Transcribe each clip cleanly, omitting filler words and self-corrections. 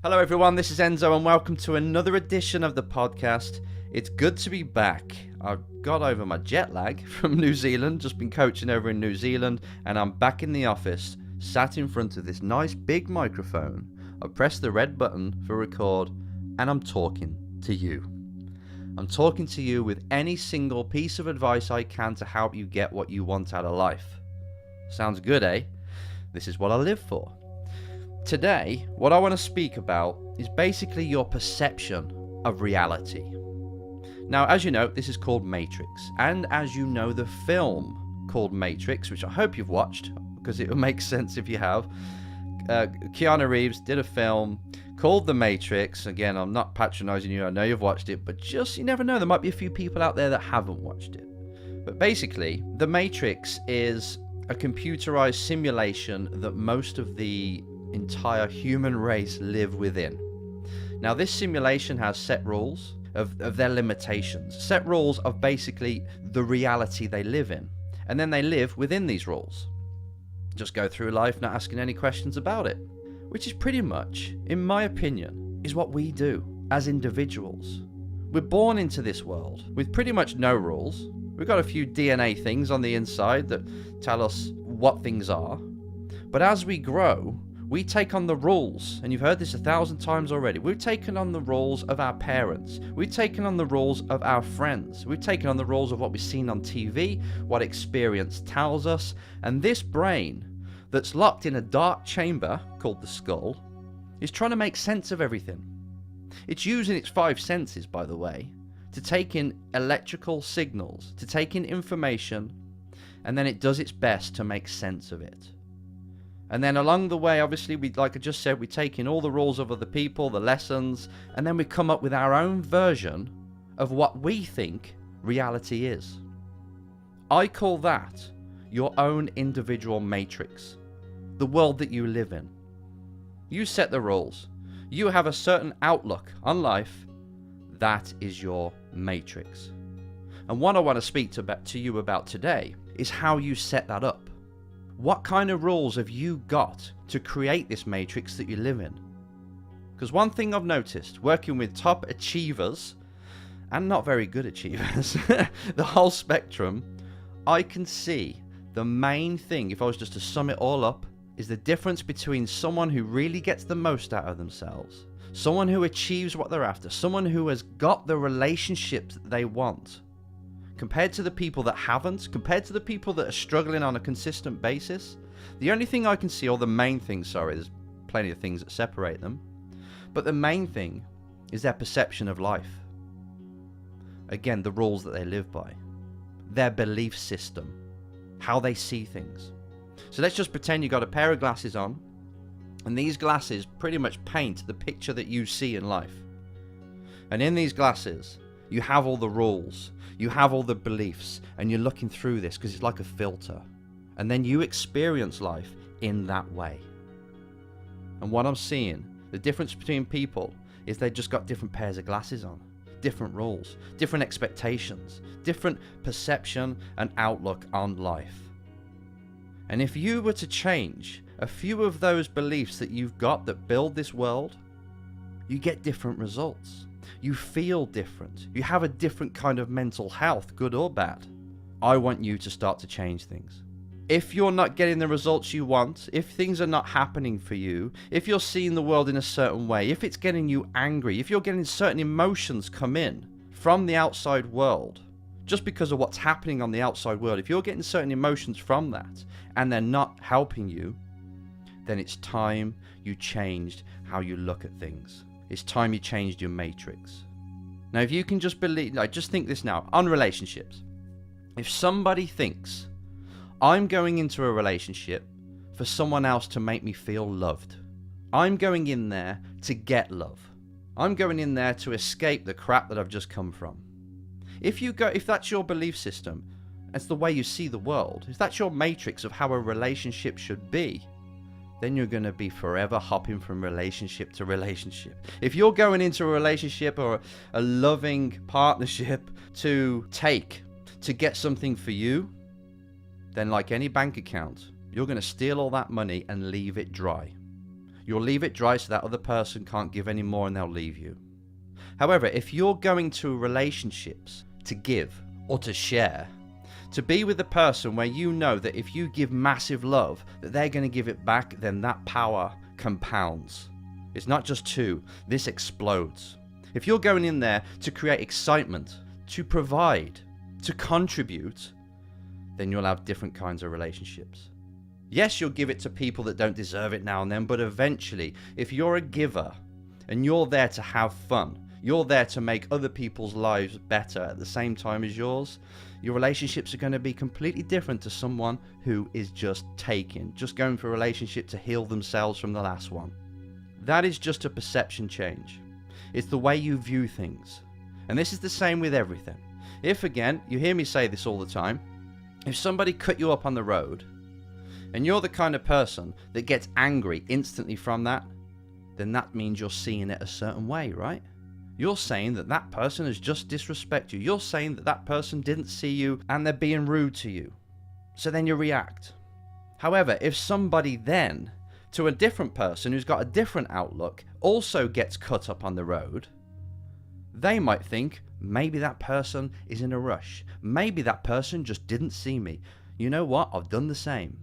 Hello everyone, this is Enzo and welcome to another edition of the podcast. It's good to be back. I've got over my jet lag from New Zealand, just been coaching over in New Zealand, and I'm back in the office, sat in front of this nice big microphone. I pressed the red button for record and I'm talking to you. I'm talking to you with any single piece of advice I can to help you get what you want out of life. Sounds good, eh? This is what I live for. Today, what I want to speak about is basically your perception of reality. Now, as you know, this is called Matrix. And as you know, the film called Matrix, which I hope you've watched, because it will make sense if you have. Keanu Reeves did a film called The Matrix. Again, I'm not patronizing you, I know you've watched it, but just, you never know, there might be a few people out there that haven't watched it. But basically, The Matrix is a computerized simulation that most of the entire human race live within. Now, this simulation has set rules of their limitations, set rules of basically the reality they live in, and then they live within these rules. Just go through life not asking any questions about it, which is pretty much, in my opinion, is what we do as individuals. We're born into this world with pretty much no rules. We've got a few DNA things on the inside that tell us what things are, but as we grow, we take on the rules, and you've heard this 1,000 times already. We've taken on the rules of our parents. We've taken on the rules of our friends. We've taken on the rules of what we've seen on TV, what experience tells us. And this brain that's locked in a dark chamber called the skull is trying to make sense of everything. It's using its five senses, by the way, to take in electrical signals, to take in information, and then it does its best to make sense of it. And then along the way, obviously, like I just said, we take in all the rules of other people, the lessons, and then we come up with our own version of what we think reality is. I call that your own individual matrix, the world that you live in. You set the rules. You have a certain outlook on life. That is your matrix. And what I want to speak to you about today is how you set that up. What kind of rules have you got to create this matrix that you live in? Because one thing I've noticed, working with top achievers and not very good achievers, the whole spectrum, I can see the main thing, if I was just to sum it all up, is the difference between someone who really gets the most out of themselves, someone who achieves what they're after, someone who has got the relationships that they want, compared to the people that haven't, compared to the people that are struggling on a consistent basis. The only thing I can see, or the main thing, sorry, there's plenty of things that separate them, but the main thing is their perception of life. Again, the rules that they live by, their belief system, how they see things. So let's just pretend you got a pair of glasses on, and these glasses pretty much paint the picture that you see in life. And in these glasses, you have all the rules, you have all the beliefs, and you're looking through this because it's like a filter. And then you experience life in that way. And what I'm seeing, the difference between people is they've just got different pairs of glasses on, different rules, different expectations, different perception and outlook on life. And if you were to change a few of those beliefs that you've got that build this world, you get different results. You feel different. You have a different kind of mental health, good or bad. I want you to start to change things. If you're not getting the results you want, if things are not happening for you, if you're seeing the world in a certain way, if it's getting you angry, if you're getting certain emotions come in from the outside world, just because of what's happening on the outside world, if you're getting certain emotions from that and they're not helping you, then it's time you changed how you look at things. It's time you changed your matrix. Now, if you can just just think this now, on relationships. If somebody thinks, I'm going into a relationship for someone else to make me feel loved. I'm going in there to get love. I'm going in there to escape the crap that I've just come from. If that's your belief system, that's the way you see the world, if that's your matrix of how a relationship should be, then you're going to be forever hopping from relationship to relationship. If you're going into a relationship or a loving partnership to get something for you, then like any bank account, you're going to steal all that money and leave it dry. You'll leave it dry so that other person can't give any more and they'll leave you. However, if you're going to relationships to give or to share, to be with a person where you know that if you give massive love, that they're going to give it back, then that power compounds. It's not just two, this explodes. If you're going in there to create excitement, to provide, to contribute, then you'll have different kinds of relationships. Yes, you'll give it to people that don't deserve it now and then, but eventually, if you're a giver and you're there to have fun, you're there to make other people's lives better at the same time as yours, your relationships are going to be completely different to someone who is just taking, just going for a relationship to heal themselves from the last one. That is just a perception change. It's the way you view things. And this is the same with everything. If, again, you hear me say this all the time, if somebody cut you up on the road, and you're the kind of person that gets angry instantly from that, then that means you're seeing it a certain way, right? You're saying that that person has just disrespected you. You're saying that that person didn't see you and they're being rude to you. So then you react. However, if somebody then, to a different person who's got a different outlook, also gets cut up on the road, they might think, maybe that person is in a rush. Maybe that person just didn't see me. You know what? I've done the same.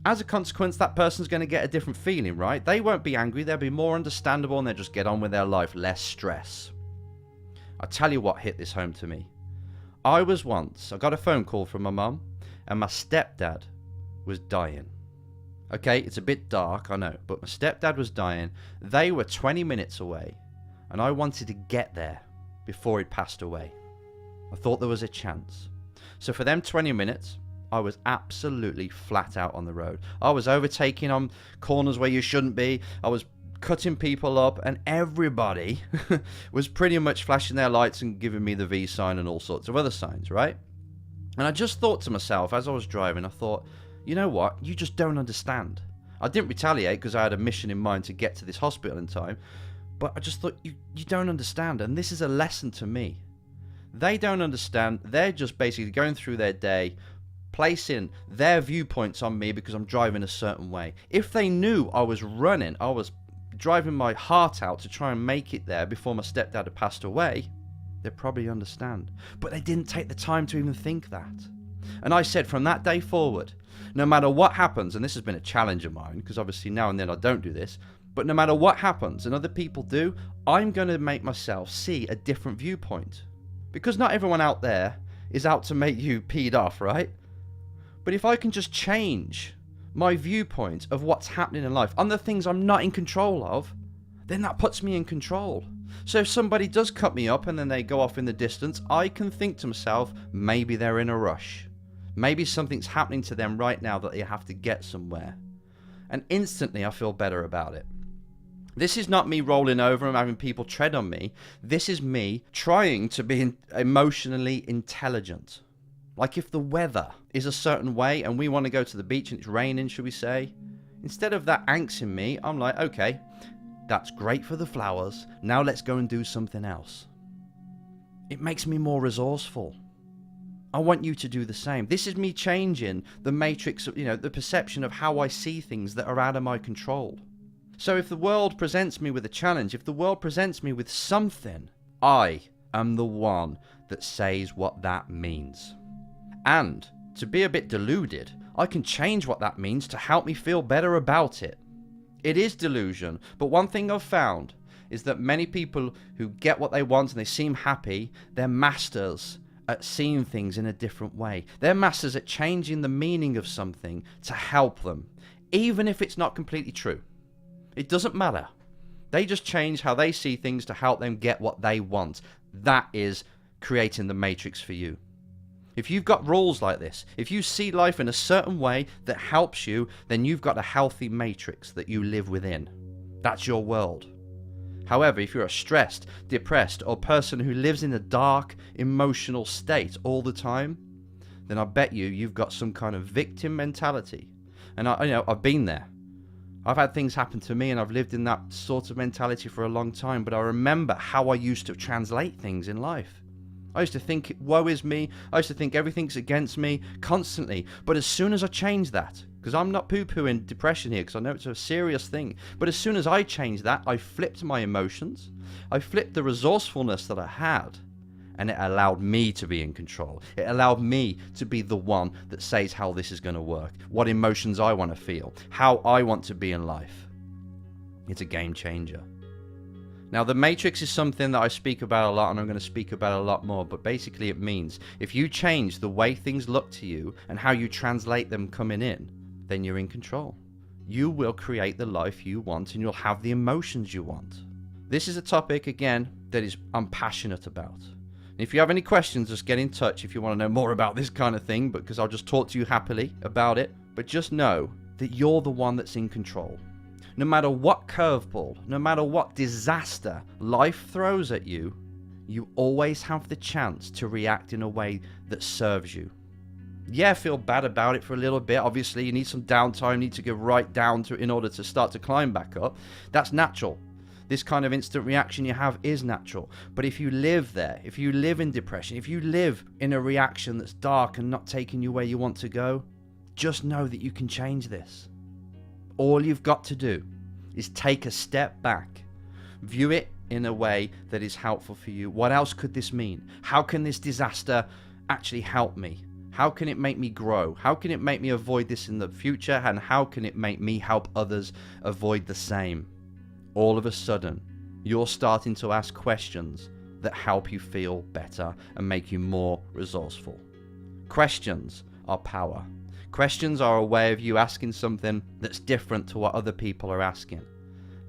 As a consequence, that person's going to get a different feeling, right? They won't be angry, they'll be more understandable and they'll just get on with their life, less stress. I'll tell you what hit this home to me. I got a phone call from my mum and my stepdad was dying. Okay, it's a bit dark, I know, but my stepdad was dying. They were 20 minutes away and I wanted to get there before he passed away. I thought there was a chance. So for them 20 minutes, I was absolutely flat out on the road. I was overtaking on corners where you shouldn't be. I was cutting people up and everybody was pretty much flashing their lights and giving me the V sign and all sorts of other signs, right? And I just thought to myself as I was driving, I thought, you know what? You just don't understand. I didn't retaliate because I had a mission in mind to get to this hospital in time, but I just thought, you don't understand. And this is a lesson to me. They don't understand. They're just basically going through their day, placing their viewpoints on me because I'm driving a certain way. If they knew I was driving my heart out to try and make it there before my stepdad had passed away, they'd probably understand. But they didn't take the time to even think that. And I said from that day forward, no matter what happens, and this has been a challenge of mine, because obviously now and then I don't do this, but no matter what happens and other people do, I'm going to make myself see a different viewpoint. Because not everyone out there is out to make you peed off, right? But if I can just change my viewpoint of what's happening in life on the things I'm not in control of, then that puts me in control. So if somebody does cut me up and then they go off in the distance, I can think to myself, maybe they're in a rush. Maybe something's happening to them right now that they have to get somewhere. And instantly I feel better about it. This is not me rolling over and having people tread on me. This is me trying to be emotionally intelligent. Like if the weather is a certain way and we want to go to the beach and it's raining, should we say? Instead of that angst in me, I'm like, okay, that's great for the flowers. Now let's go and do something else. It makes me more resourceful. I want you to do the same. This is me changing the matrix of, the perception of how I see things that are out of my control. So if the world presents me with a challenge, if the world presents me with something, I am the one that says what that means. And to be a bit deluded, I can change what that means to help me feel better about it. It is delusion, but one thing I've found is that many people who get what they want and they seem happy, they're masters at seeing things in a different way. They're masters at changing the meaning of something to help them, even if it's not completely true. It doesn't matter. They just change how they see things to help them get what they want. That is creating the matrix for you. If you've got rules like this, if you see life in a certain way that helps you, then you've got a healthy matrix that you live within. That's your world. However, if you're a stressed, depressed, or person who lives in a dark, emotional state all the time, then I bet you've got some kind of victim mentality. And I've been there. I've had things happen to me and I've lived in that sort of mentality for a long time, but I remember how I used to translate things in life. I used to think, woe is me. I used to think everything's against me constantly. But as soon as I changed that, because I'm not poo-pooing depression here, because I know it's a serious thing. But as soon as I changed that, I flipped my emotions. I flipped the resourcefulness that I had. And it allowed me to be in control. It allowed me to be the one that says how this is going to work, what emotions I want to feel, how I want to be in life. It's a game changer. Now, the matrix is something that I speak about a lot, and I'm going to speak about a lot more, but basically it means if you change the way things look to you and how you translate them coming in, then you're in control. You will create the life you want, and you'll have the emotions you want. This is a topic, again, that I'm passionate about. If you have any questions, just get in touch if you want to know more about this kind of thing, because I'll just talk to you happily about it. But just know that you're the one that's in control. No matter what curveball, no matter what disaster life throws at you, you always have the chance to react in a way that serves you. Yeah, feel bad about it for a little bit. Obviously, you need some downtime, need to go right down to in order to start to climb back up. That's natural. This kind of instant reaction you have is natural. But if you live there, if you live in depression, if you live in a reaction that's dark and not taking you where you want to go, just know that you can change this. All you've got to do is take a step back, view it in a way that is helpful for you. What else could this mean? How can this disaster actually help me? How can it make me grow? How can it make me avoid this in the future? And how can it make me help others avoid the same? All of a sudden, you're starting to ask questions that help you feel better and make you more resourceful. Questions are power. Questions are a way of you asking something that's different to what other people are asking,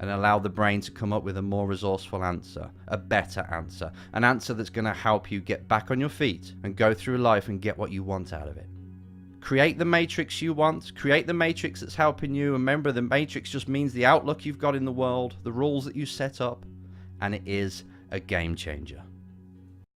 and allow the brain to come up with a more resourceful answer, a better answer, an answer that's going to help you get back on your feet and go through life and get what you want out of it. Create the matrix you want. Create the matrix that's helping you. Remember, the matrix just means the outlook you've got in the world, the rules that you set up, and it is a game changer.